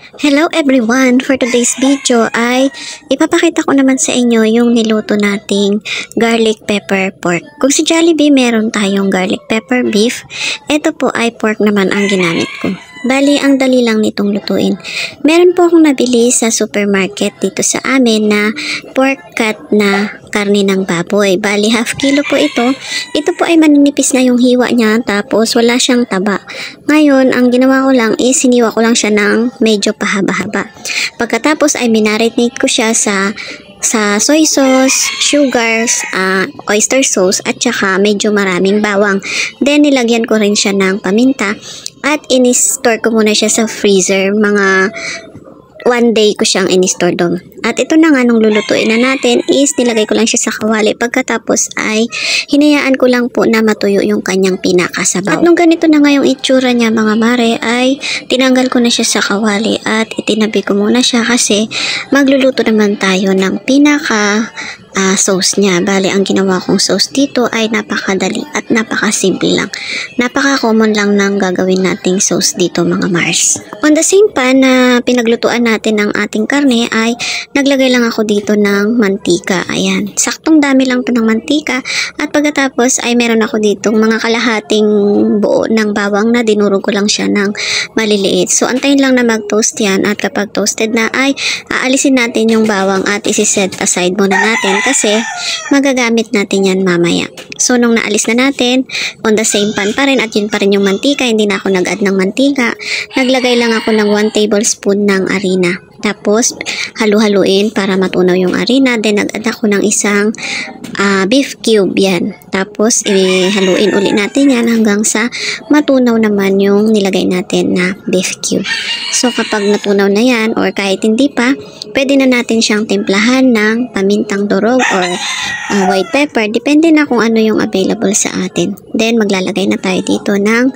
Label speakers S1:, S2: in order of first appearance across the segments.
S1: Hello everyone! For today's video ay ipapakita ko naman sa inyo yung niluto nating garlic pepper pork. Kung si Jollibee meron tayong garlic pepper beef, ito po ay pork naman ang ginamit ko. Bali, ang dali lang nitong lutuin. Meron po akong nabili sa supermarket dito sa amin na pork cut na karne ng baboy. Bali, half kilo po ito. Ito po ay maninipis na yung hiwa niya, tapos wala siyang taba. Ngayon, ang ginawa ko lang is hiniwa ko lang siya ng medyo pahaba-haba. Pagkatapos ay minarinate ko siya sa soy sauce, sugars, oyster sauce, at saka medyo maraming bawang. Then, nilagyan ko rin siya ng paminta at in-store ko muna siya sa freezer. Mga 1 day ko siyang in-store doon. At ito na nga, nung lulutuin na natin is nilagay ko lang siya sa kawali. Pagkatapos ay hinayaan ko lang po na matuyo yung kanyang pinakasabaw. At nung ganito na nga yung itsura niya mga mare, ay tinanggal ko na siya sa kawali at itinabi ko muna siya kasi magluluto naman tayo ng pinaka sauce niya. Bali, ang ginawa kong sauce dito ay napakadali at napakasimple lang. Napaka-common lang ng gagawin nating sauce dito mga Mars. On the same pan na pinaglutuan natin ng ating karne ay naglagay lang ako dito ng mantika. Ayan, saktong dami lang to ng mantika. At pagkatapos ay meron ako dito mga kalahating buo ng bawang na dinurog ko lang siya ng maliliit. So, antayin lang na mag-toast yan at kapag toasted na ay aalisin natin yung bawang at isi-set aside muna natin kasi magagamit natin yan mamaya. So, nung naalis na natin, on the same pan pa rin at yun pa rin yung mantika, hindi na ako nag-add ng mantika. Naglagay lang ako ng 1 tablespoon ng harina. Tapos, halu-haluin para matunaw yung harina. Then, nag-add ako ng isang beef cube yan. Tapos, haluin ulit natin yan hanggang sa matunaw naman yung nilagay natin na beef cube. So, kapag natunaw na yan or kahit hindi pa, pwede na natin siyang timplahan ng pamintang durog or white pepper. Depende na kung ano yung available sa atin. Then, maglalagay na tayo dito ng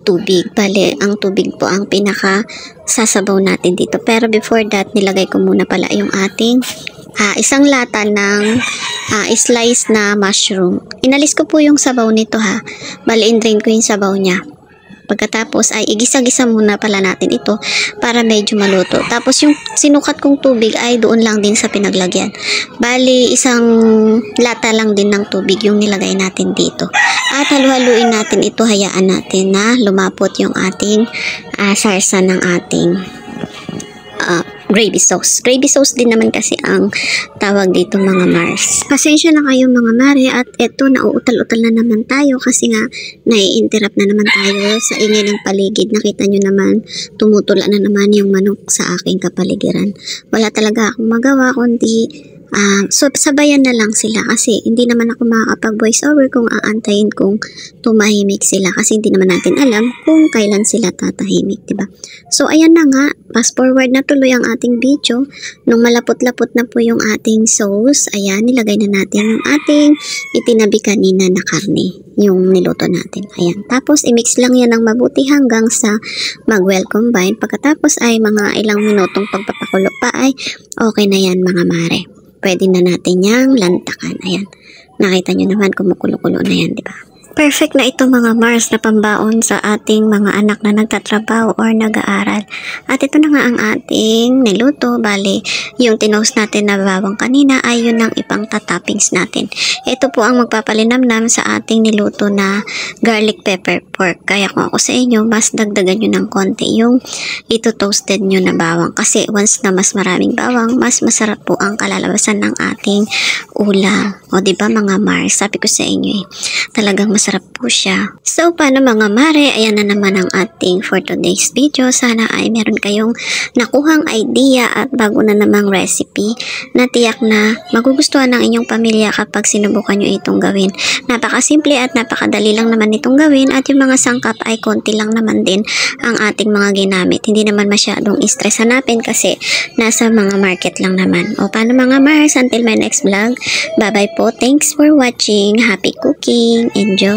S1: tubig. Bale, ang tubig po ang pinaka sasabaw natin dito. Pero before that, nilagay ko muna pala yung ating isang lata ng slice na mushroom. Inalis ko po yung sabaw nito ha. Bali, in-drain ko yung sabaw niya. Pagkatapos ay igisa-gisa muna pala natin ito para medyo maluto. Tapos yung sinukat kong tubig ay doon lang din sa pinaglagyan. Bali, isang lata lang din ng tubig yung nilagay natin dito. At halu-haluin natin ito, hayaan natin na lumapot yung ating sarsa ng ating gravy sauce. Gravy sauce din naman kasi ang tawag dito mga Mars. Pasensya na kayo mga Mare at eto nauutal-utal na naman tayo kasi nga nai-interrupt na naman tayo sa ingay ng paligid. Nakita nyo naman tumutula na naman yung manok sa aking kapaligiran. Wala talaga akong magawa kundi so sabayan na lang sila kasi hindi naman ako makakapag voice over kung aantayin kung tumahimik sila kasi hindi naman natin alam kung kailan sila tatahimik, diba? So ayan na nga, fast forward na tuloy ang ating video. Nung malapot-lapot na po yung ating sauce, ayan, nilagay na natin yung ating itinabi kanina na karne, yung niluto natin. Ayan, tapos i-mix lang yan ng mabuti hanggang sa mag-well combine. Pagkatapos ay mga ilang minutong pagpapakulo pa ay okay na yan mga Mare. Pwede na natin yang lantakan. Ayan. Nakita nyo naman kumukulo-kulo na yan, di ba? Perfect na ito mga Mars na pambaon sa ating mga anak na nagtatrabaho or nag-aaral. At ito na nga ang ating niluto. Bali, yung tinost natin na bawang kanina ay yun ang ipang toppings natin. Ito po ang magpapalinamnam sa ating niluto na garlic pepper pork. Kaya kung ako sa inyo, mas dagdagan nyo ng konti yung ito toasted nyo na bawang. Kasi once na mas maraming bawang, mas masarap po ang kalalabasan ng ating ulam. O diba mga Mars? Sabi ko sa inyo talagang masarap po siya. So, paano mga Mare? Ayan na naman ang ating for today's video. Sana ay meron kayong nakuhang idea at bago na namang recipe na tiyak na magugustuhan ng inyong pamilya kapag sinubukan nyo itong gawin. Napakasimple at napakadali lang naman itong gawin at yung mga sangkap ay konti lang naman din ang ating mga ginamit. Hindi naman masyadong stress hanapin kasi nasa mga market lang naman. O paano mga Mars? Until my next vlog. Bye-bye po. Thanks for watching. Happy cooking. Enjoy.